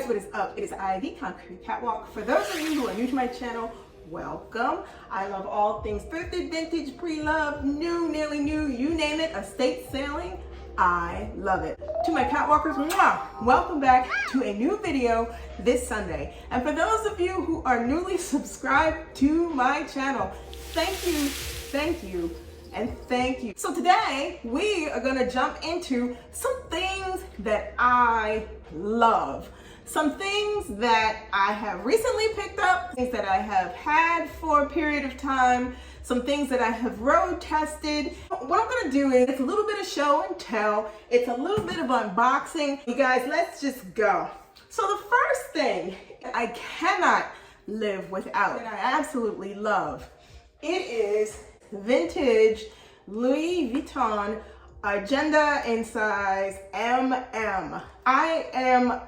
guys, what is up? It is I, the Concrete Catwalk. For those of you who are new to my channel, welcome. I love all things thrifted, vintage, pre-loved, new, nearly new, you name it, estate selling. I love it. To my Catwalkers, mwah, welcome back to a new video this Sunday. And for those of you who are newly subscribed to my channel, thank you, and thank you. So today we are gonna jump into some things that I love. Some things that I have recently picked up, things that I have had for a period of time, some things that I have road tested. What I'm gonna do is, it's a little bit of show and tell, it's a little bit of unboxing. You guys, let's just go. So the first thing I cannot live without, and I absolutely love, it is vintage Louis Vuitton agenda in size MM. I am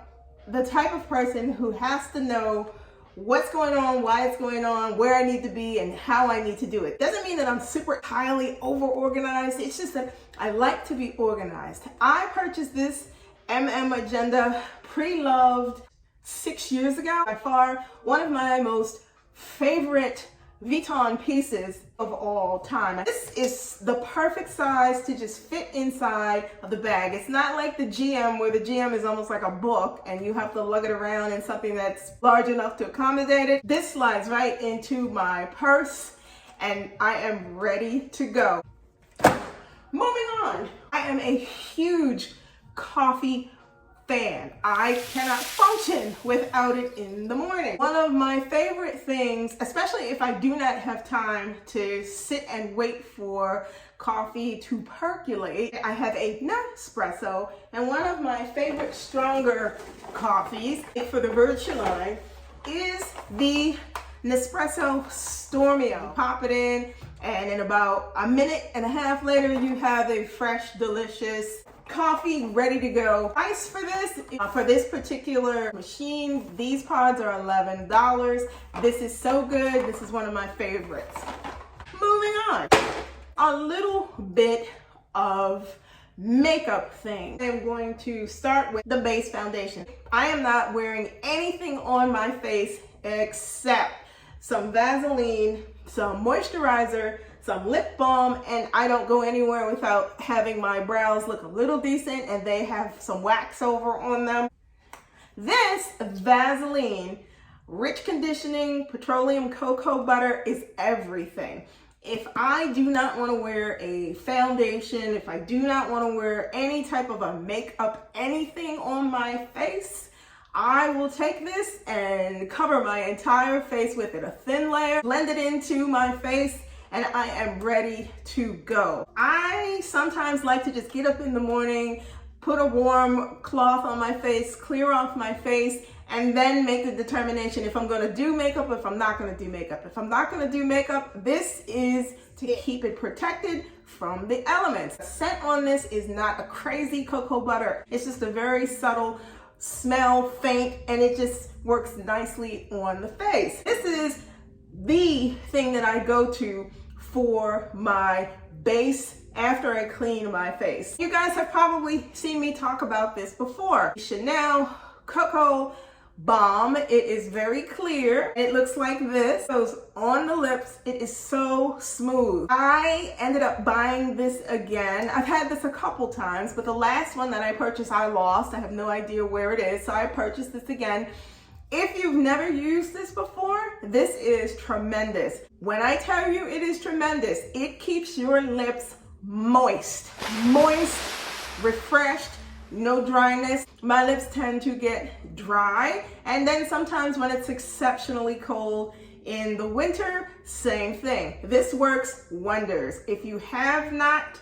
the type of person who has to know what's going on, why it's going on, where I need to be, and how I need to do it. Doesn't mean that I'm super highly over-organized. It's just that I like to be organized. I purchased this MM agenda pre-loved 6 years ago. By far, one of my most favorite Vuitton pieces of all time. This is the perfect size to just fit inside of the bag. It's not like the GM, where the GM is almost like a book and you have to lug it around in something that's large enough to accommodate it. This slides right into my purse and I am ready to go. Moving on, I am a huge coffee fan. I cannot function without it in the morning. One of my favorite things, especially if I do not have time to sit and wait for coffee to percolate, I have a Nespresso, and one of my favorite stronger coffees for the Virtue line is the Nespresso Stormia. You pop it in, and in about a minute and a half later, you have a fresh, delicious coffee ready to go. Price for this particular machine, these pods are $11. This is so good. This is one of my favorites. Moving on, a little bit of makeup thing. I'm going to start with the base foundation. I am not wearing anything on my face except some Vaseline, some moisturizer, some lip balm, and I don't go anywhere without having my brows look a little decent and they have some wax over on them. This Vaseline Rich Conditioning Petroleum Cocoa Butter is everything. If I do not want to wear a foundation, if I do not want to wear any type of a makeup, anything on my face, I will take this and cover my entire face with it. A thin layer, blend it into my face, and I am ready to go. I sometimes like to just get up in the morning, put a warm cloth on my face, clear off my face, and then make the determination if I'm gonna do makeup or if I'm not gonna do makeup. If I'm not gonna do makeup, this is to keep it protected from the elements. The scent on this is not a crazy cocoa butter. It's just a very subtle smell, faint, and it just works nicely on the face. This is the thing that I go to for my base after I clean my face. You guys have probably seen me talk about this before. Chanel Cocoa Balm. It is very clear. It looks like this. It goes on the lips. It is so smooth. I ended up buying this again. I've had this a couple times, but the last one that I purchased, I lost. I have no idea where it is, so I purchased this again. If you've never used this before, this is tremendous. When I tell you it is tremendous, it keeps your lips moist, refreshed, no dryness. My lips tend to get dry, and then sometimes when it's exceptionally cold in the winter, same thing. This works wonders. If you have not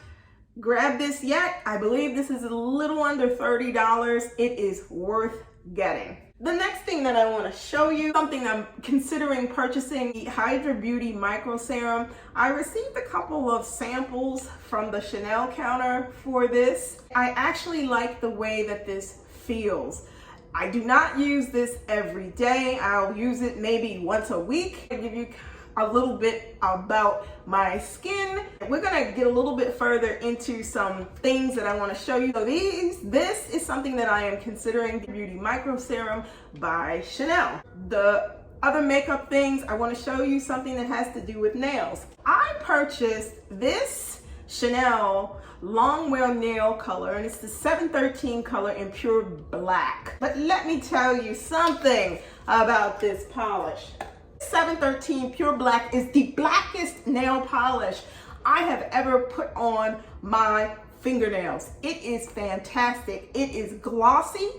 grabbed this yet, I believe this is a little under $30. It is worth getting. The next thing that I want to show you, something I'm considering purchasing, the Hydra Beauty Micro Serum. I received a couple of samples from the Chanel counter for this. I actually like the way that this feels. I do not use this every day. I'll use it maybe once a week. I'll give you a little bit about my skin. We're gonna get a little bit further into some things that I wanna show you. So this is something that I am considering, the Beauty Micro Serum by Chanel. The other makeup things, I wanna show you something that has to do with nails. I purchased this Chanel long wear nail color, and it's the 713 color in pure black. But let me tell you something about this polish. 713 pure black is the blackest nail polish I have ever put on my fingernails. It is fantastic. It is glossy.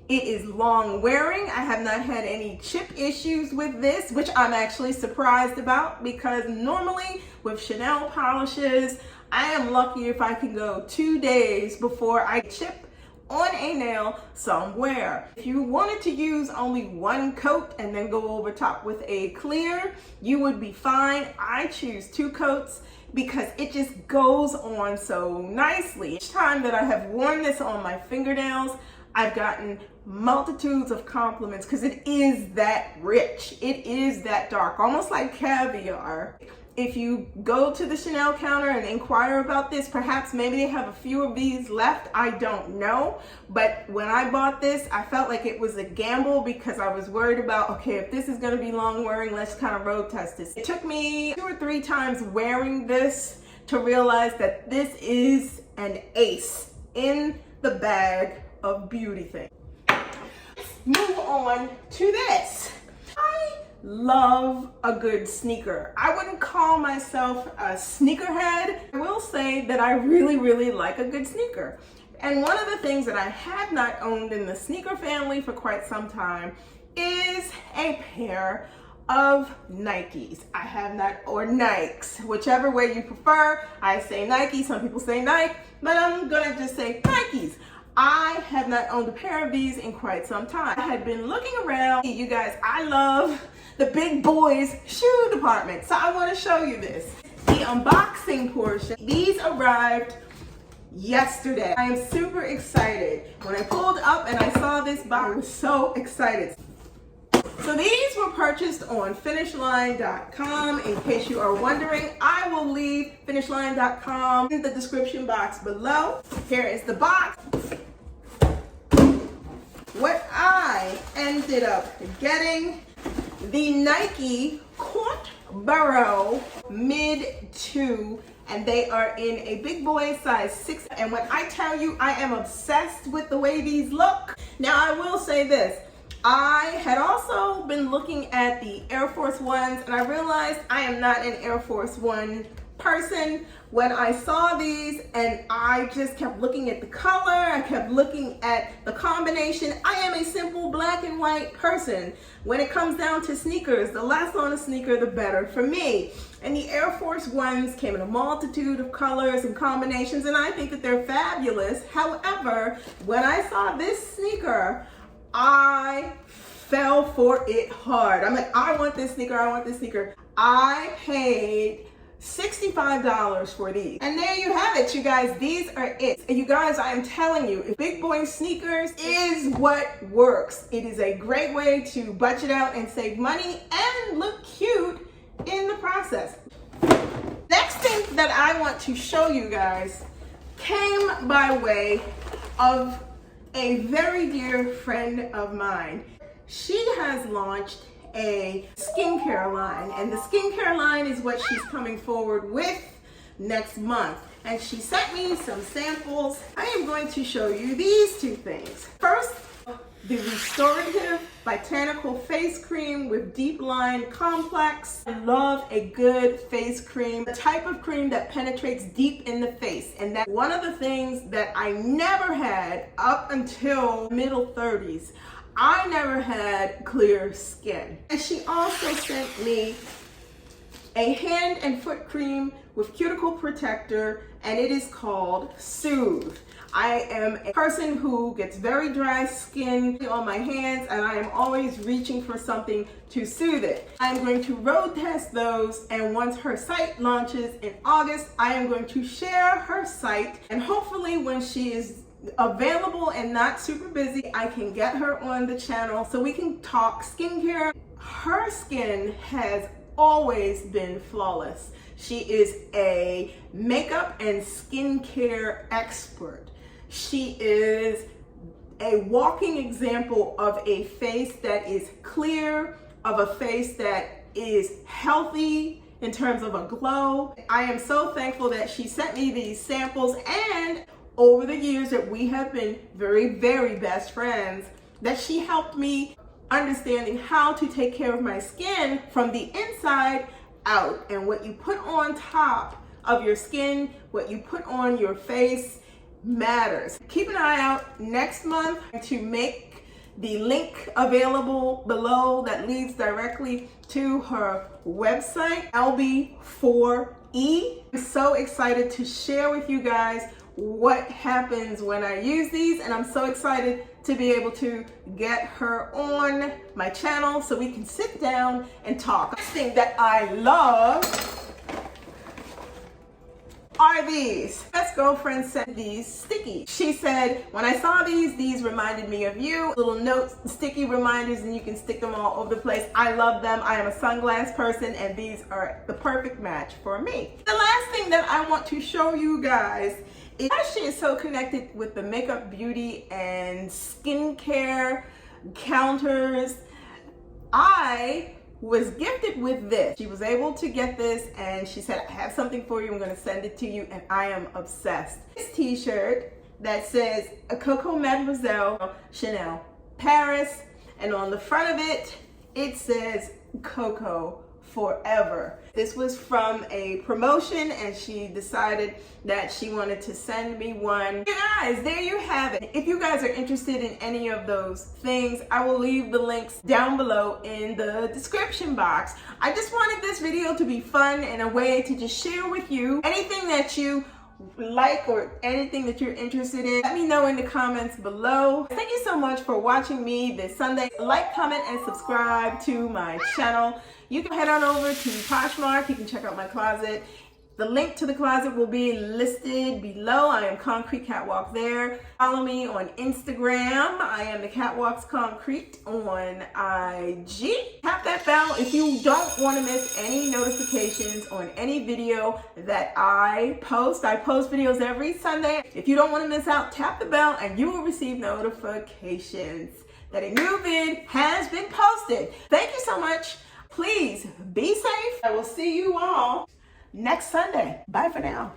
It is long wearing. I have not had any chip issues with this, which I'm actually surprised about, because normally with Chanel polishes, I am lucky if I can go 2 days before I chip on a nail somewhere. If you wanted to use only one coat and then go over top with a clear, you would be fine. I choose 2 coats because it just goes on so nicely. Each time that I have worn this on my fingernails, I've gotten multitudes of compliments because it is that rich. It is that dark, almost like caviar. If you go to the Chanel counter and inquire about this, perhaps maybe they have a few of these left, I don't know. But when I bought this, I felt like it was a gamble because I was worried about, okay, if this is gonna be long wearing, let's kind of road test this. It took me 2 or 3 times wearing this to realize that this is an ace in the bag of beauty things. Move on to this. I love a good sneaker. I wouldn't call myself a sneakerhead. I will say that I really like a good sneaker. And one of the things that I have not owned in the sneaker family for quite some time is a pair of Nikes. I have not, or Nikes, whichever way you prefer. I say Nike, some people say Nike, but I'm gonna just say Nikes. I have not owned a pair of these in quite some time. I had been looking around. You guys, I love the big boys shoe department, so I want to show you this. The unboxing portion. These arrived yesterday. I am super excited. When I pulled up and I saw this box, I was so excited. So these were purchased on finishline.com. In case you are wondering, I will leave finishline.com in the description box below. Here is the box. What I ended up getting, the Nike Court Borough Mid 2, and they are in a big boy size 6. And when I tell you I am obsessed with the way these look, now I will say this. I had also been looking at the Air Force Ones, and I realized I am not an Air Force One person. When I saw these and I just kept looking at the color, I kept looking at the combination. I am a simple black and white person. When it comes down to sneakers, the less on a sneaker, the better for me. And the Air Force Ones came in a multitude of colors and combinations, and I think that they're fabulous. However, when I saw this sneaker, I fell for it hard. I'm like, I want this sneaker, I want this sneaker. I paid $65 for these. And there you have it, you guys. These are it. And you guys, I am telling you, if big boy sneakers is what works. It is a great way to budget out and save money and look cute in the process. Next thing that I want to show you guys came by way of a very dear friend of mine. She has launched a skincare line, and the skincare line is what she's coming forward with next month. And she sent me some samples. I am going to show you these 2 things. First, the Restorative Botanical Face Cream with Deep Line Complex. I love a good face cream, the type of cream that penetrates deep in the face. And that's one of the things that I never had up until middle 30s. I never had clear skin. And she also sent me a hand and foot cream with cuticle protector, and it is called Soothe. I am a person who gets very dry skin on my hands, and I am always reaching for something to soothe it. I'm going to road test those, and once her site launches in August, I am going to share her site, and hopefully when she is available and not super busy, I can get her on the channel so we can talk skincare. Her skin has always been flawless. She is a makeup and skincare expert. She is a walking example of a face that is clear, of a face that is healthy in terms of a glow. I am so thankful that she sent me these samples, and over the years that we have been very, very best friends, that she helped me understanding how to take care of my skin from the inside out. And what you put on top of your skin, what you put on your face matters. Keep an eye out next month to make the link available below that leads directly to her website, LB4E. I'm so excited to share with you guys what happens when I use these, and I'm so excited to be able to get her on my channel so we can sit down and talk. The thing that I love are these. Best girlfriend sent these sticky. She said, when I saw these reminded me of you. Little notes, sticky reminders, and you can stick them all over the place. I love them. I am a sunglass person, and these are the perfect match for me. The last thing that I want to show you guys is, she is so connected with the makeup, beauty, and skincare counters. I was gifted with this. She was able to get this, and she said, I have something for you. I'm going to send it to you, and I am obsessed. This t-shirt that says Coco Mademoiselle Chanel Paris, and on the front of it, it says Coco Forever. This was from a promotion, and she decided that she wanted to send me one. You guys, there you have it. If you guys are interested in any of those things, I will leave the links down below in the description box. I just wanted this video to be fun and a way to just share with you anything that you like or anything that you're interested in. Let me know in the comments below. Thank you so much for watching me this Sunday. Like, comment, and subscribe to my channel. You can head on over to Poshmark. You can check out my closet. The link to the closet will be listed below. I am Concrete Catwalk there. Follow me on Instagram. I am the Catwalk's Concrete on IG. Tap that bell if you don't want to miss any notifications on any video that I post. I post videos every Sunday. If you don't want to miss out, tap the bell and you will receive notifications that a new vid has been posted. Thank you so much. Please be safe. I will see you all next Sunday. Bye for now.